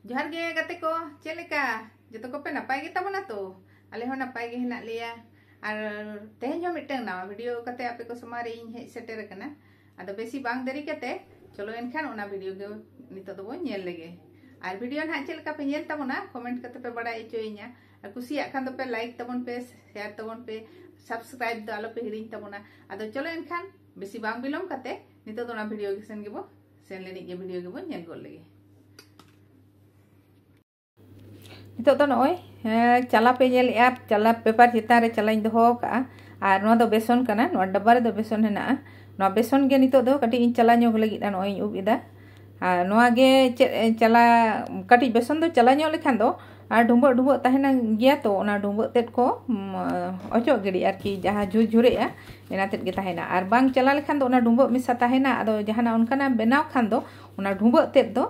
जोहार गे गाते को चेलेका जो को पे नपाय गे तबना तो आले हो नपाय गे हेना लिया और तेहेन हो मिटन नवा वीडियो कते आपे को समारे इन हे सेटर कना आदो बेसी बांग देरी कते चलो एनखान ओना वीडियो गे नितो दो नेल लेगे और वीडियो ना चेलेका पे नेल तबना कमेंट कते पे बड़ा इचोइना और कुसिया खान दो पे लाइक तबन पे शेयर तबन पे सब्सक्राइब दो आलो पे हिरिन तबना आदो चलो एनखान बेसी बांग बिलोम कते नितो दो ना वीडियो गे सेन गेबो सेन लेनी गे वीडियो गेबो नेल गोल लेगे नितो तो नय चला पे नेलिया चला पेपर चितान रे चलाइन दोहो का और नो दो बेसन कना नो डब्बा रे दो बेसन हेना नो बेसन गे नितो दो कटी इन चला ᱧᱚᱜ लगी दा नय उब इदा और नोआ गे चला कटी बेसन दो चला ᱧᱚᱜ लेखान दो और ढुंबो ढुंबो तहेना गया तो ओना ढुंबो तेद को अचो गिडी आरकी जहां झुर झुरेया एना तेद गे तहेना और बांग चला लेखान दो ओना ढुंबो मिसा तहेना आदो जहाना उनकाना बनाव खान दो ओना ढुंबो तेद दो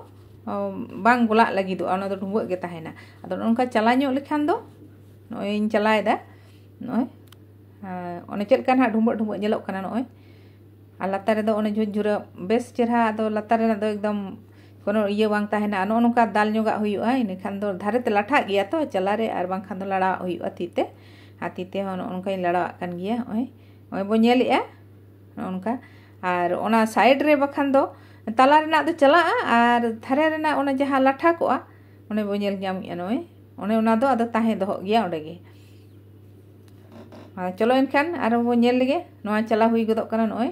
बांग गोला लगी दो ओना दो ढुंबो गे तहेना आदो उनका चला ᱧᱚᱜ लेखान दो नय इन चलाएदा नय ओने चेद कान हा ढुंबो ढुंबो नेलोग काना नय और लातार दो ओने झुर झुर बेस चेहरा आदो लातार रे दो एकदम कोनो इया बांग तहेना नो नोका दाल ᱧᱚᱜᱟ हुयुआ इनखान दो धारे ते लाठा गया तो चला रे और बांग खान दो लड़ा हुयुआ तीते हातीते हो ओनका लड़ा कान गया ओय ओय बो नेलिया ओनका और ओना साइड रे बखान दो तला रेना दो चला और धारे रेना ओना जहां लाठा कोआ ओने बो नेल ᱧᱟᱢ नय ओने ओना दो आदो ताहे दो गया ओडे गे चलो एनखान आरो बो नेल लेगे नोआ चला हुई गदो काना नय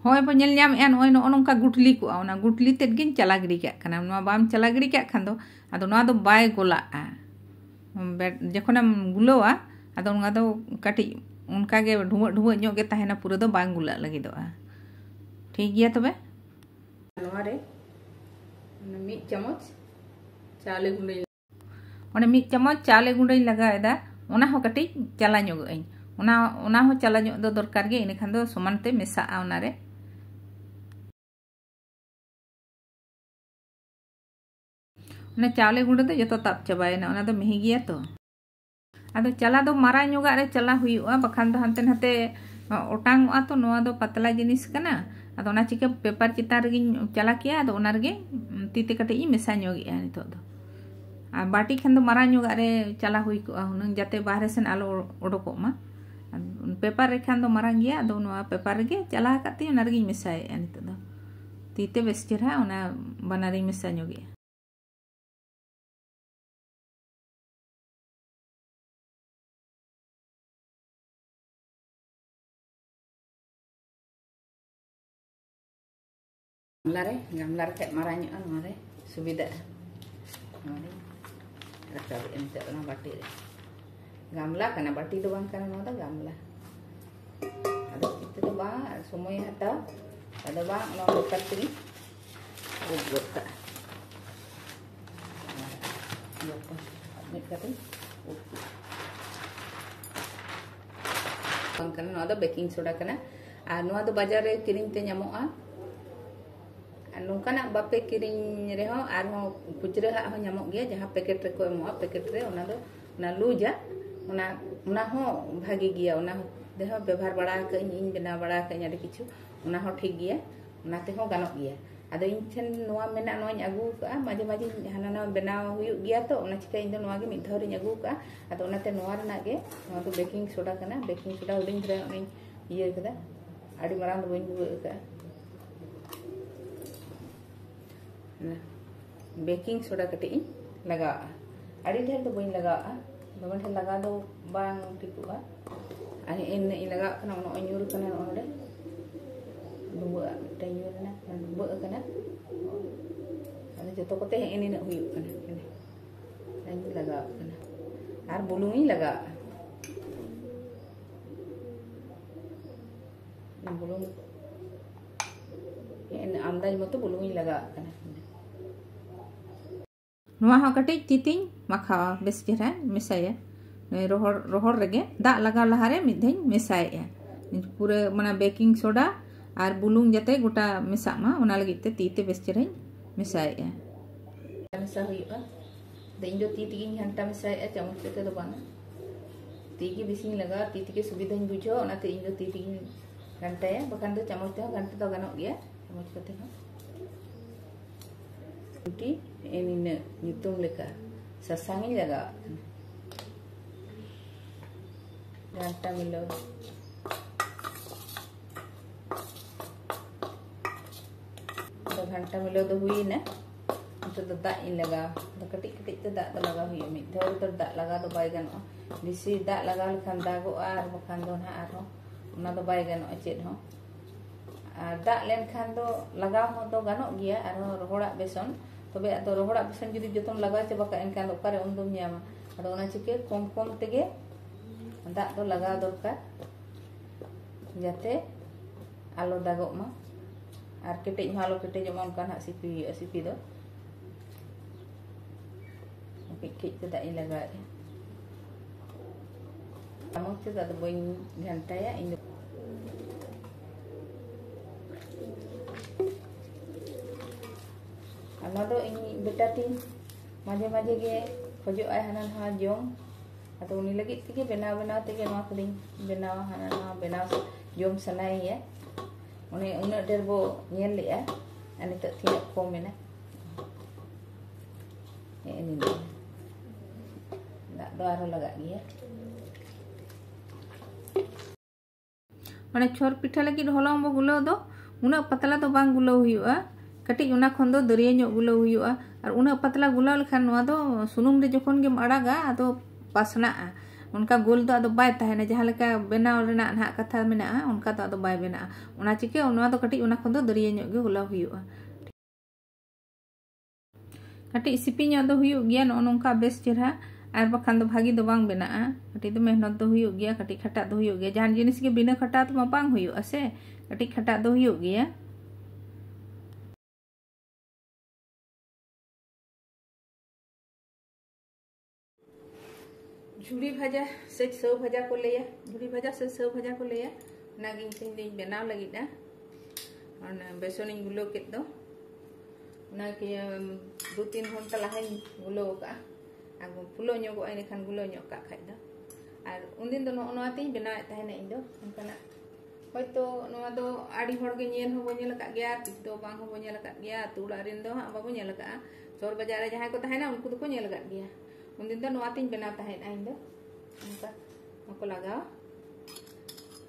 होय बो नेल ᱧᱟᱢ एन ओय नो नोंका गुटली को ओना गुटली तेद गिन चला गिडी का काना नोआ बाम चला गिडी का खान दो आदो नोआ दो बाय गोला जखोनम गुलोआ आदो ओना दो काटी उनका गे ढुंबो ढुंबो ᱧᱚᱜ गे तहेना पूरा दो बांग गुला लगी दो ठीक गया तबे नोआ रे मिट चमच चाले गुंडे ओने मिट चमच चाले गुंडे लगाएदा ओना हो काटी चला ᱧᱚᱜ अई ओना हो चला ᱧᱚᱜ दो दरकार गे इने खान दो समान ते मेसा ओना रे ओने चाले गुंडे दो जतो ताप चबायना ओना दो मिहि गया तो आदो चला दो मारा ᱧᱚᱜᱟ रे चला हुयुआ बखान दो हनते हते ओटांगआ तो नोआ दो पतला जिनिस कना आदो ओना चिके पेपर चितान रे चला किया आदो ओना रे तीते कटे इ मेसा ᱧᱚᱜिया नितो दो आ बाटी खान दो मारा ᱧᱚᱜᱟ रे चला हुई को हुनंग जाते बाहरे सेन आलो ओडोको मा पेपर रे खान दो मारा गया आदो नोआ पेपर रे चला काते ओना रे मेसाए नितो दो तीते बेस चेहरा ओना बनारी मेसा ᱧᱚᱜिया gamla re tek maranya mare subida mare raka ente ona bati re gamla kana bati do bang kana noda gamla ado itu do ba somoy hata ada ba no katri ubota ya pa ni katri bang kana noda baking soda kana no ado bazar re kiring te nyamoa नौकाना बापे किरिंग रे हो are हो खुचरा हा हो ᱧᱟᱢᱚᱜ गया जहां packet रे को एमोआ पैकेट रे ओना दो ओना लूजा ओना हो भागी गया ओना देहो व्यवहार बड़ा के इन बना बड़ा के आडी किछु ओना हो ठीक गया ओना ते हो गानो गया आदो इन ठेन नोआ मेना नोई आगु का माजे माजे हाना ना बनाव हुयु गया तो ओना चिका इन दो नोआ गे मिद धौर इन आगु का आदो ओना ते नोआ रना गे नोआ दो बेकिंग सोडा कना बेकिंग सोडा हुडिंग रे ओनी इये कदा आडी मारांग दो बइन बुआ का बेकिंग सोडा कटे लगा अड़ी ढेर तो बइन लगा दमन ढेर लगा दो बांग टिकुआ आनी इन लगा कना ओनो न्यूर कना ओनडे दुबा टे न्यूर ना दुबा कना अने जतो कोते इन हुयु कना इन लगा कना आर बुलुंग लगा बुलुंग इन अंदाज मतो बुलुंग लगा कना नोआ हो कटे तीतिंग मखावा बेस चेहरा मेसाया रोहर रोहर रेगे दा लगा लहारे मिधें मेसाया पूरे मना बेकिंग सोडा और बुलुंग जाते गोटा मेसा मा ओना लगिते तीते बेस चेहरा मेसाया मेसा हुयुआ इन दो ती तिगिन घंटा मेसाया चमच ते दो बांग ती की बिसिंग लगा ती के सुविधा बुझो ओनाते इन दो ती तिगिन घंटा बखान दो चमच ते घंटा तो गानो गया चमच कते हो Nanti ini nyutung leka sasangin jaga घंटा मिलो घंटा मिलो तो हुई ना तो दाग इन लगा तो कटिक कटिक तो दाग लगा हुई मिद धर तो दाग लगा तो बाय गनो बेसी दाग लगा लेखान दागो आर बखान दो ना आरो ना तो बाय गनो चेद हो आर दाग लेन खान दो लगा हो तो गानो गिया आरो रोहड़ा बेसन तबे आदो रोहड़ा बेसन जुदी जतम लगा चबा का एनखान ओकारे उंदुम ᱧᱟᱢᱟ आदो ओना चिके कम कम तेगे दाग दो लगा दरकार जाते आलो दागो मा आर केटेज मा आलो केटेज मा उनका ना सिपी सिपी दो केट के दाग इन लगा kamu juga ada boing gantai ya ini karena tuh ini betatin maje-maje ge khojo ay hanan ha jong atau uni lagi tige benaw-benaw tige ma kuling benaw hanan ha benaw jom sanai ya uni una der bo nyel ya ani tak tiap komen ya ini ndak baru lagak ya माने छोर पिठा लगी हलंग बो गुलाव दो उना पतला तो बांग गुलाव हुआ कटिज उना खन दो दरिया ᱧᱚᱜ गुलाव हुआ और उना पतला गुलाव लेखान नोआ दो सुनुम रे जखन गेम अड़ागा आदो पासनाआ उनका गोल दो आदो बाय ताहेना जहां लेका बेनाव रेना ना कथा मेना उनका तो आदो बाय बेना उना चिके उना दो कटिज उना खन दो दरिया ᱧᱚᱜ गे गुलाव हुआ कटिज सिपी ᱧᱚᱜ दो हुयो गया नो नोंका बेस चेहरा और बखान दो भागी दो बांग बेना कटी दो मेहनत दो हुयो गया कटी खटा दो हुयो गया जहां जिनिस के बिना खटा तो मा बांग हुयो से कटी खटा दो हुयो गया झुड़ी भाजा से सौ भाजा को लिया झुड़ी भाजा से सौ भाजा को लिया नागिन से बनाव लगी ना और बेसन गुलो के दो ना के 2-3 घंटा लहाई गुलो का आगु पुलो ᱧᱚᱜ ᱟᱭ ᱱᱮᱠᱷᱟᱱ ᱜᱩᱞᱟᱹ ᱧᱚᱜ ᱠᱟᱜ ᱠᱷᱟᱡ ᱫᱚ ᱟᱨ ᱩᱱᱫᱤᱱ ᱫᱚ ᱱᱚᱣᱟ ᱛᱤᱧ ᱵᱮᱱᱟᱣᱮᱫ ᱛᱟᱦᱮᱱᱟ ᱤᱧ ᱫᱚ ᱚᱱᱠᱟᱱᱟᱜ ᱦᱚᱭᱛᱚ ᱱᱚᱣᱟ ᱫᱚ ᱟᱹᱰᱤ ᱦᱚᱲ ᱜᱮ ᱧᱮᱞ ᱦᱚᱸ ᱵᱚ ᱧᱮᱞ ᱟᱠᱟᱫ ᱜᱮᱭᱟ ᱛᱤᱥ ᱫᱚ ᱵᱟᱝ ᱦᱚᱸ ᱵᱚ ᱧᱮᱞ ᱟᱠᱟᱫ ᱜᱮᱭᱟ ᱟᱛᱳ ᱚᱲᱟᱜ ᱨᱮᱱ ᱫᱚ ᱦᱟᱸᱜ ᱵᱟᱵᱚ ᱧᱮᱞ ᱟᱠᱟᱫᱼᱟ ᱥᱚᱦᱚᱨ ᱵᱟᱡᱟᱨ ᱨᱮ ᱡᱟᱦᱟᱸᱭ ᱠᱚ ᱛᱟᱦᱮᱱᱟ ᱩᱱᱠᱩ ᱫᱚᱠᱚ ᱧᱮᱞ ᱟᱠᱟᱫ ᱜᱮᱭᱟ ᱩᱱᱫᱤᱱ ᱫᱚ ᱱᱚᱣᱟ ᱛᱤᱧ ᱵᱮᱱᱟᱣ ᱛᱟᱦᱮᱸᱫ ᱤᱧ ᱫᱚ ᱚᱱᱠᱟ ᱱᱚᱠᱚ ᱞᱟᱜᱟᱣ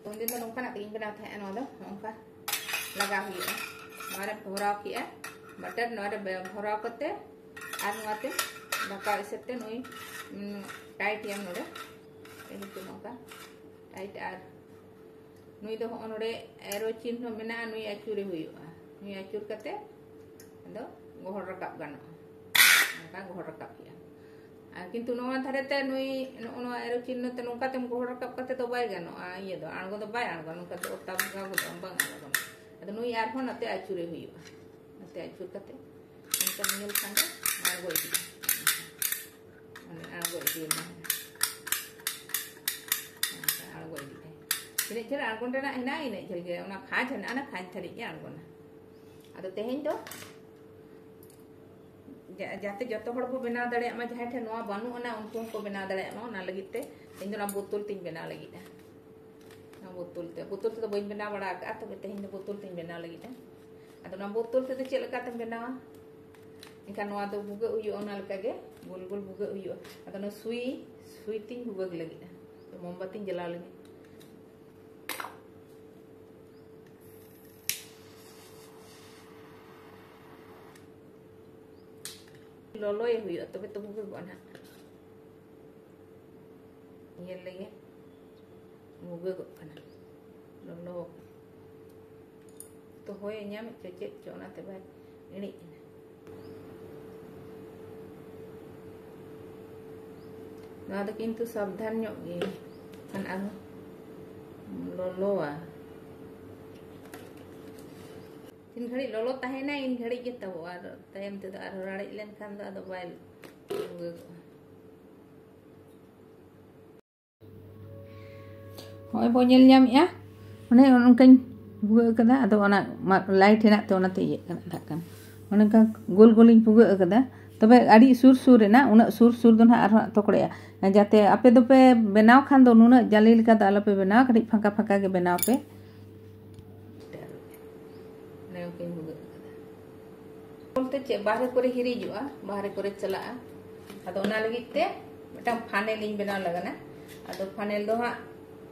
ᱩᱱᱫᱤन ᱫᱚ ᱱᱚᱝᱠᱟᱱᱟᱜ ᱛᱤᱧ ᱵᱮᱱᱟᱣ ᱛᱟᱦᱮᱸᱫ ᱱᱚᱣᱟ ᱫᱚ ᱱᱚᱝᱠᱟ ᱞᱟᱜᱟᱣ ᱦᱩᱭᱩᱜᱼᱟ ᱱᱚᱣᱟ ᱨᱮ ᱵᱷᱚᱨᱟᱣ ᱠᱮᱜᱼᱟ बटर नोरे भराव करते और नोते ढका इसेते नोई टाइट यम नोरे एही तो नोका टाइट और नुई दो नोरे एरो चिन्ह मेना नुई आचुरे हुयुआ नुई आचुर करते अदो गोहर रकाब गानो नोका गोहर रकाब किया किंतु नोवा धारेते नुई नो एरो चिन्ह ते नोका तेम गोहर रकाब करते तो बाय गानो ये दो आणगो दो बाय आणगो नोका तो ओटा गागो दो बांग आणगो अदो नुई आर हो नते आचुरे हुयुआ आचुर करते इनका मिल खाने आगो इदी आगो इदी आगो इदी इने चल आगो टेना हिना इने चल गे ओना खाज हना ना खाज थरी के आगो ना आदो तेहेन दो जाते जतो हड़ बो बेना दड़े मा जहां ठे नोआ बानु ना उनको को बेना दड़े मा ना लगिते इन दो ना बोतल तीन बेना लगिता ना बोतल ते तो बइन बेना बड़ा का तो तेहेन दो बोतल तीन बेना लगिता अदो ना बोतल ते चेल लका तम बेनावा इनका नोआ दो बुगे उयो ओना लका गे गोल गोल बुगे उयो अदो ना सुई तीन बुगे लगी तो मोमबत्ती जला लगी लोलो ये हुयो तबे तो बुगे बना ये लगे बुगे को बना लोलो तो होय ᱧᱟᱢ ᱪᱮᱪᱮ ᱪᱚᱱᱟ ᱛᱮ ᱵᱟᱭ ᱤᱲᱤ ᱱᱚᱣᱟ ᱫᱚ ᱠᱤᱱᱛᱩ ᱥᱟᱵধান ᱧᱚᱜ ᱜᱮ ᱠᱷᱟᱱ ᱟᱨ ᱞᱚᱞᱚᱣᱟ ᱤᱱ ᱜᱷᱟᱹᱲᱤᱡ ᱞᱚᱞᱚ ᱛᱟᱦᱮᱱᱟ ᱤᱱ ᱜᱷᱟᱹᱲᱤᱡ ᱜᱮ ᱛᱟᱵᱚ ᱟᱨ ᱛᱟᱭᱚᱢ ᱛᱮᱫᱚ ᱟᱨ ᱨᱟᱲᱤᱡ ᱞᱮᱱᱠᱷᱟᱱ ᱫᱚ ᱟᱫᱚ ᱵᱟᱭ ᱦᱚᱭ ᱵᱚ ᱧᱮᱞ ᱧᱟᱢᱮᱜᱼᱟ ᱚᱱᱮ ᱚᱱᱠᱟᱧ पुगे कदा अदो ओना लाइट हेना ते ओना ते ये कना दा कन ओनका गोल गोलिन पुगे कदा तबे आडी सुर सुर रेना उना सुर सुर दो ना आर तोकड़ेया जाते आपे दो पे बनाव खान दो नुना जाली लका दा आलो पे बनाव कडी फाका फाका के बनाव पे ने ओके पुगे कदा बोलते चे बाहर करे हिरीजुआ बाहर करे चला अदो ओना लगित ते मिटम फानेल इन बनाव लगना अदो फानेल दो हा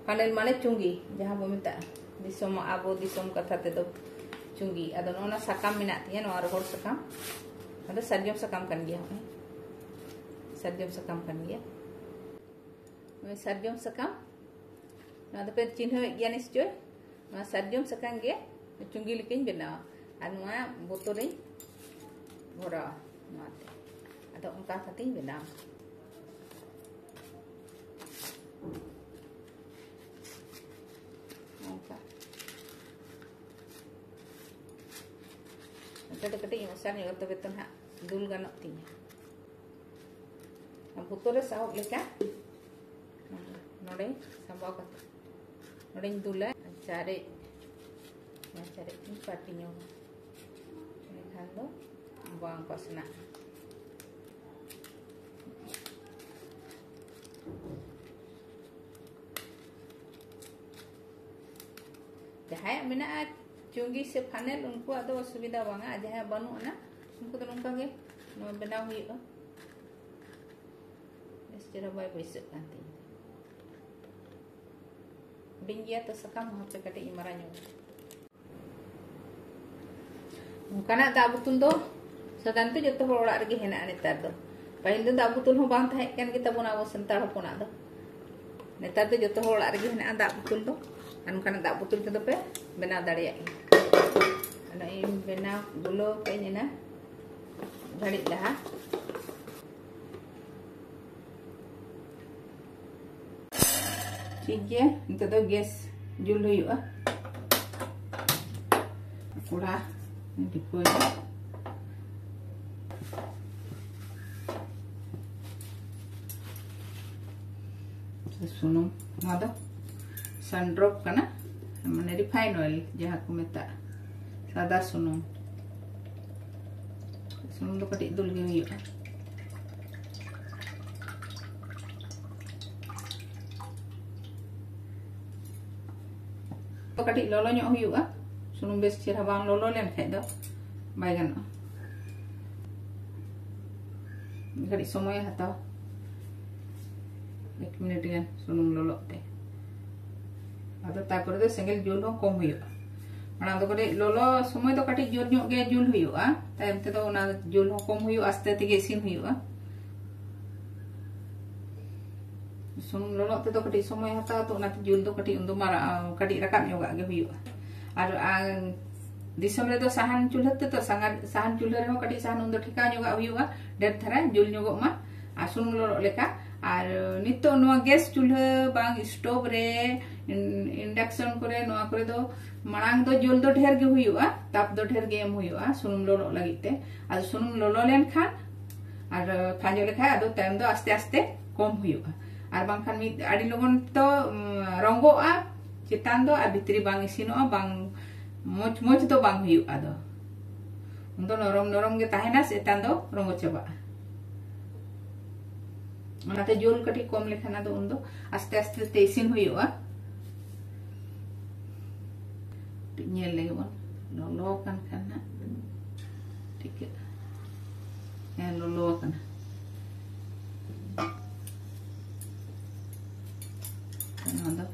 फानेल माने चुंगी जहां बो मिता दिसोम आबो दिसोम कथा ते दो चुंगी अदो ओना सकाम मिना तिया नो रोहड़ सकाम अदो सरजम सकाम कन गया सरजम सकाम कन गया सरजम सकाम ना दो पे चिन्ह गया निश्चय ना सरजम सकाम गे चुंगी लेकिन बनाव और नोआ बोतल भरा नाते अदो उनका खाती बनाव उनका कटे कटे मसाला योग तबे तो ना दूल गानो तीन बोतल साव लेका नोडे संभाव कते नोडे दूला चारे चारे इन पार्टी न्यो खान दो बांग पासना जहां मिना चुंगी से फानेल उनको आदो असुविधा बांगा जहां बानु ना उनको तो उनका के नो बनाव हुई इस तरह बाय पैसे कांती बिंगिया तो सकाम वहां पे कटे इमरा न्यो उनकाना दा बुतुल दो सदान तो जतो हर ओड़ा रगे हेना नेतार दो पहिल दो दा बुतुल हो बांग थाहे कान गे तबोना अब संताड़ होपना दो नेतार तो जतो हर ओड़ा रगे हेना दा बुतुल दो उनकाना दा बुतुल ते दो पे बनाव दाड़िया अना इन बनाव गुलो पे नेना घड़ी लहा ठीक है इनते दो गैस जुल हुआ कूड़ा डिपोज सुनुम दो सनड्रॉप करना माने रिफाइन ऑयल जहाँ को मेता सादा सुनुम सुनुम दो कटी दुल गे हुआ तो कटी लोलो ᱧᱚᱜ हुआ सुनुम बेस चेहरा बांग लोलो लेन खाइ दो बाय गानो घड़ी समय हताओ 1 मिनट गान सुनुम लोलो ते आदो तापर दो सेंगल जुल हो कम हुआ माना दो कटी लोलो समय तो कटी जोर ᱧᱚᱜ गे जुल हुआ तायम ते दो ओना जुल हो कम हुआ आस्ते तेगे इसिन हुआ सुनुम लोलो ते दो कटी समय हताओ तो ओना जुल दो कटी उन दो मारा कटी रकाब ᱧᱚᱜ गे हुआ और दिसम रे दो साहान चूल्हा ते तो साहान चूल्हा रे हो कटी साहान उन दो ठिका ᱧᱚᱜ हुआ डेर थारा जुल ᱧᱚᱜ मा आ सुनुम लोलो लेका और नितो नोआ गैस चूल्हा बांग स्टोव रे इंडक्शन करे नोआ करे दो मांग दो जुल दो ढेर गे हुआ ताप दो ढेर गे एम हुआ सुनुम लोलो लगित ते आ सुनुम लोलो लेन खान और खाजो लेखा आदो टाइम दो आस्ते आस्ते कम हुआ और बांखान मिद आडी लगन तो रंगोआ चितान दो आ भितरी बांग इसिनो बांग मोच मोच तो बांग हुआ दो उन दो नरम नरम गे ताहेना सेतान दो रंगो चबा ओनाते जुल कटी कम लेखाना दो उन दो आस्ते आस्ते ते इसिन हुआ ᱧᱮᱞ लेगे बन लोलो kan kana ठीक है लोलो kana ada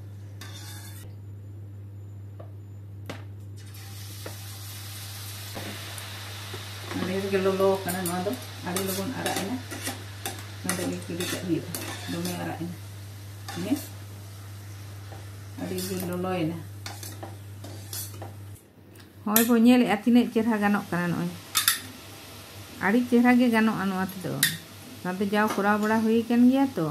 ada लोलो kana no ada ada logon ara ina nada ni kiri tak hiu dome ara ina ini ada लोलो ina होय बो नेल एतिने चेहरा गानोक काना नय आड़ी चेहरा गे गानोक अनवा तो नाते जाओ कोरा बड़ा हुई कन गया तो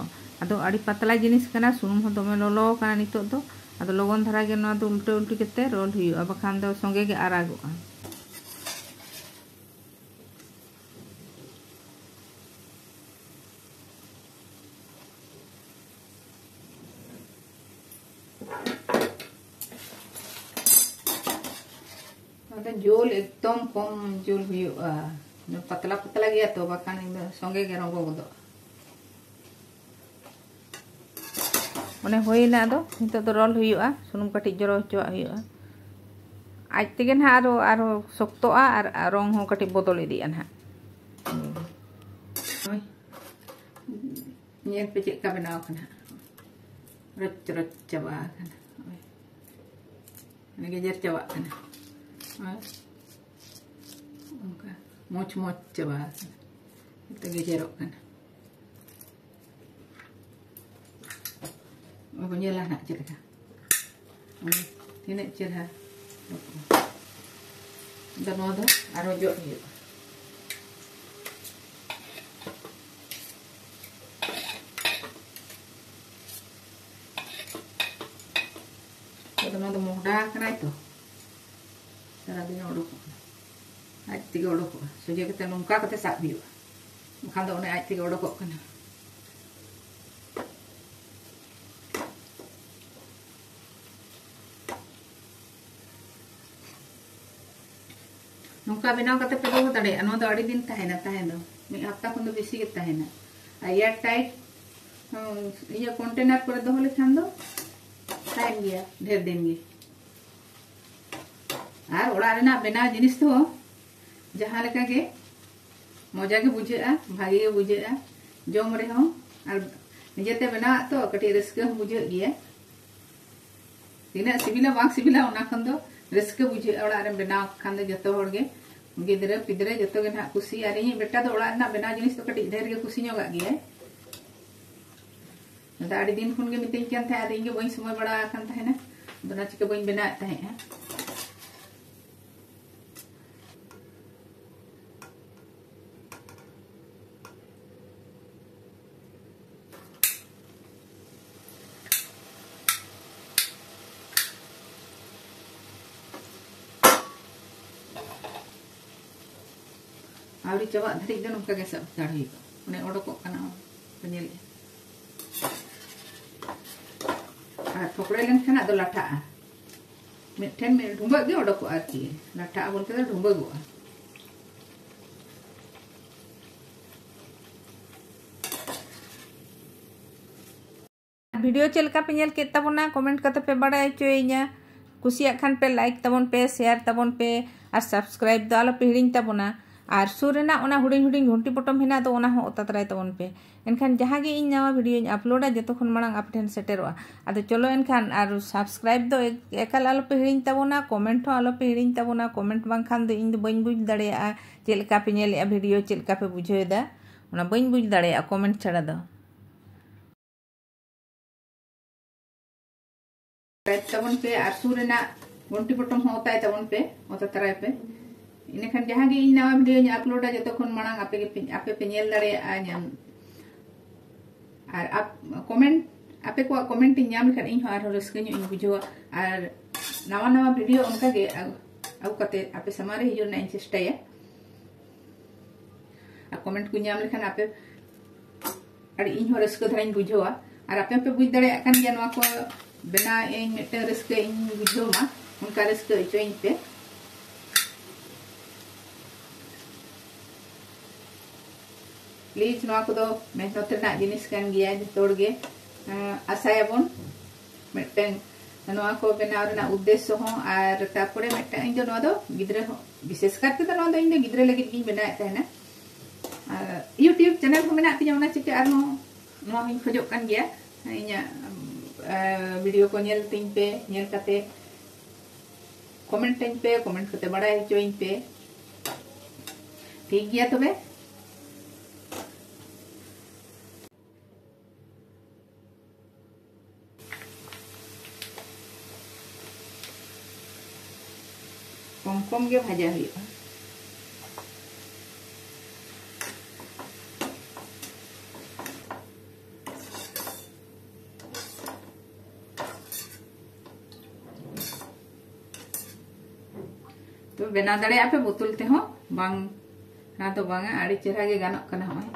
आदो आड़ी पतला जिनिस कना सुनुम हो दमे लोलो कना नितो दो आदो लगन धरा गे ना दो उल्टे उल्टी केते रोल हुआ बखान दो संगे गे आरागोआ जुल एकदम कम जुल हुआ पतला पतला गया तो बाकान संगे गे रंगो गदो मने होइना दो नितो दो रोल हुआ सुनुम कटी जरो हचवा हुआ आज तेगे ना आरो शक्तो और रंग हो कटी बदल इदी ना ये पे चेक का बनाओ कना रच रच चबा कना ने गेजर चबा कना उनका मोच मोच चबा कना तो गेजर कना अब nyala nak cerita ini cerita dan ada arojok ni dan ada mudah kena itu cara dia odok aj tiga odok sejak kita nungka kita sak biu bukan dah orang aj tiga odok kena nungka बनाव करते पे दो तड़े अनो तो अड़ी दिन ताहेना मी हफ्ता खन तो बेसी के ताहेना एयर टाइट ये कंटेनर पर दो लेखान दो ताहेन गया ढेर दिन गे आर ओड़ा रेना बनाव जिनिस तो जहां लेका गे मजा के बुझेआ भागी के बुझेआ जम रे हो आर निजेते बनाव तो कटी रस्के बुझे गया तिना सिबिला बाग सिबिला ओना खन दो रस्के बुझे ओड़ा रे बनाव खान दो जतो होड़ गे गिद्रे पिद्रे जतो गे ना खुशी आर इ बेटा तो ओड़ा ना बनाव जिनिस तो कटी ढेर गे खुशी ᱧᱚᱜ गया दाड़ी दिन खुन गे मितें कान था आदि गे बई समय बड़ा कान था ना दोना चिके बई बनात था है आवरी चबा धरी दन उनका के सब दाढ़ी ने ओडको कना पनेल आ ठोकड़े लेन खाना दो लाठा मिठन में ढुंबा गे ओडको आरती लाठा बोलते तो ढुंबा गो वीडियो चलका पे नेल के तबना कमेंट करते पे बड़ा चोइना कुसिया खान पे लाइक तबन पे शेयर तबन पे और सब्सक्राइब दो आलो पे हिड़िंग तबना और सुरेना ओना हुडिंग हुडिंग घंटी पटम हेना तो ओना हो अतातराय तबन पे एनखान जहां गे इन नवा वीडियो अपलोडा जतो खन मांग आप ठेन सेटेरोआ आदो चलो एनखान और सब्सक्राइब दो एकाल आलो पे हिड़िंग तबना कमेंट हो आलो पे हिड़िंग तबना कमेंट बांग खान दो इन दो बइन बुझ दाड़ेया चेलका पे नेले वीडियो चेलका पे बुझेदा ओना बइन बुझ दाड़ेया कमेंट छाड़ा दो तबन पे और सुरेना घंटी पटम होता है तबन पे अतातराय पे इनखान जहां गे इन नवा वीडियो अपलोडा जतो खन मांग आपे पे नेल दाड़ेया ᱧᱟᱢ और आप कमेंट आपे को कमेंट ᱧᱟᱢ लेखान इन आर रस्के ᱧᱚᱜ ᱤᱧ बुझावा और नवा नवा वीडियो उनका गे आउ कते आपे समारे हिजो ना इन चेष्टाया और कमेंट को ᱧᱟᱢ लेखान आपे अड़ी इन रस्के धराइन बुझावा और आपे पे बुझ दाड़ेया कान गया नवा को बना इन मिटे रस्के इन बुझावा उनका रस्के चोइन पे प्लीज नवा को दो मेहनत रना जिनिस कान गया जोड़ गे आशायाबन मिटन नवा को बनाव रना उद्देश्य हो और तारपरे मिटन इन नवा दो गिद्रे विशेष करते तो नवा दो इन गिद्रे लगे गिन बनाए तहना यूट्यूब चैनल को मेना तिया ओना चिके आरो नवा हिन खोजो कान गया इया वीडियो को नेल तिन पे नेल कते कमेंट पे कमेंट कते बड़ाई चोइन पे ठीक गया तबे कम कम गे भाजा हुआ तो बना दाड़े पे बोतल ते हो बांग ना तो बांगा आड़ी चेहरा गे गानक कना होय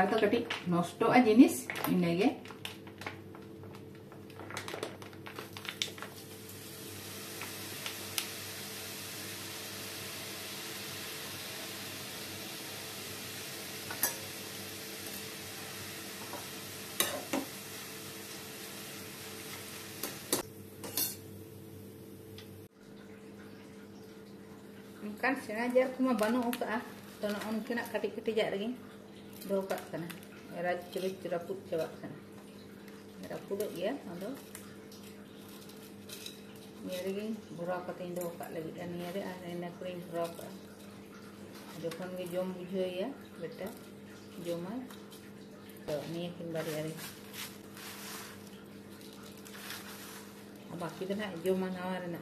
तो कटी नष्ट जिनिस इनेगे Kan sengaja aku mah banu ka tono on kena kati-kati jak lagi do ka kana era cerut-ceraput coba sana era puduk ya ando ni lagi buruk ka tindo ka lagi dan ni ada ana kering buruk ka jokon ge jom bujho ya beta joma to ni kembali hari abaki dana joma nawar na